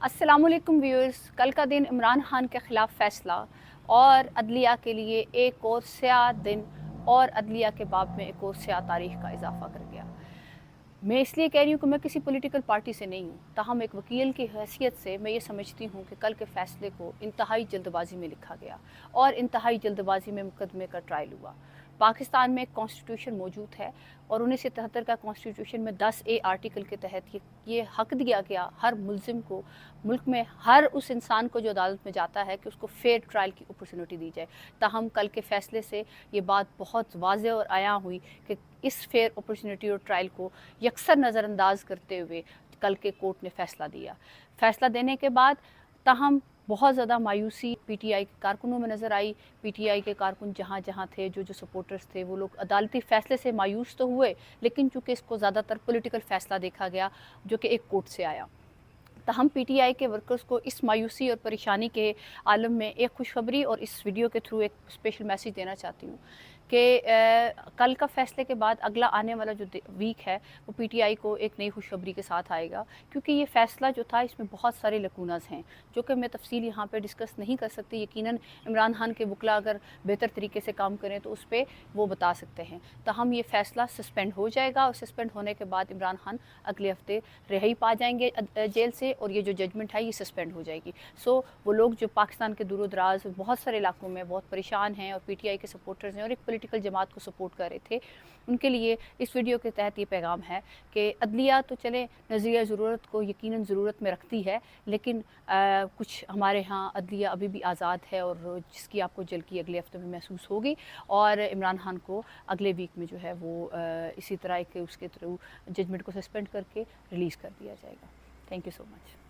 अस्सलाम वालेकुम व्यूअर्स। कल का दिन इमरान खान के ख़िलाफ़ फ़ैसला और अदलिया के लिए एक और स्याह दिन और अदलिया के बाब में एक और स्याह तारीख़ का इजाफ़ा कर गया। मैं इसलिए कह रही हूँ कि मैं किसी पॉलिटिकल पार्टी से नहीं हूँ, ताहम एक वकील की हैसियत से मैं ये समझती हूँ कि कल के फ़ैसले को इंतहाई जल्दबाज़ी में लिखा गया और इंतहाई जल्दबाज़ी में मुकदमे का ट्रायल हुआ। पाकिस्तान में एक कॉन्स्टिट्यूशन मौजूद है और 1977 का कॉन्स्टिट्यूशन में 10A आर्टिकल के तहत ये हक दिया गया हर मुल्ज़िम को, मुल्क में हर उस इंसान को जो अदालत में जाता है, कि उसको फेयर ट्रायल की अपॉर्चुनिटी दी जाए। ताहम कल के फ़ैसले से ये बात बहुत वाज़ेह और आया हुई कि इस फेयर अपॉर्चुनिटी और ट्रायल को यकसर नज़रअंदाज करते हुए कल के कोर्ट ने फ़ैसला दिया। फ़ैसला देने के बाद ताहम बहुत ज़्यादा मायूसी पीटीआई के कारकुनों में नज़र आई। पीटीआई के कारकुन जहाँ जहाँ थे, जो जो सपोर्टर्स थे, वो लोग अदालती फ़ैसले से मायूस तो हुए, लेकिन चूँकि इसको ज़्यादातर पॉलिटिकल फ़ैसला देखा गया जो कि एक कोर्ट से आया। तहम पीटीआई के वर्कर्स को इस मायूसी और परेशानी के आलम में एक खुशखबरी और इस वीडियो के थ्रू एक स्पेशल मैसेज देना चाहती हूँ कि कल का फ़ैसले के बाद अगला आने वाला जो वीक है वो पीटीआई को एक नई खुशखबरी के साथ आएगा, क्योंकि ये फ़ैसला जो था इसमें बहुत सारे लकूनास हैं जो कि मैं तफसील यहाँ पे डिस्कस नहीं कर सकती। यकीनन इमरान खान के वकला अगर बेहतर तरीके से काम करें तो उस पर वो बता सकते हैं। तहम ये फ़ैसला सस्पेंड हो जाएगा और सस्पेंड होने के बाद इमरान खान अगले हफ्ते रिहाई पा जाएंगे जेल से और ये जो जजमेंट है ये सस्पेंड हो जाएगी। सो वो लोग जो पाकिस्तान के दूर दराज बहुत सारे इलाकों में बहुत परेशान हैं और पीटीआई के सपोर्टर्स हैं और एक पॉलिटिकल जमात को सपोर्ट कर रहे थे, उनके लिए इस वीडियो के तहत ये पैगाम है कि अदलिया तो चले नज़रिया ज़रूरत को यकीनन ज़रूरत में रखती है, लेकिन कुछ हमारे यहाँ अदलिया अभी भी आज़ाद है और जिसकी आपको जल्दी अगले हफ्ते में महसूस होगी। और इमरान खान को अगले वीक में जो है वो इसी तरह के उसके थ्रू जजमेंट को सस्पेंड करके रिलीज़ कर दिया जाएगा। Thank you so much.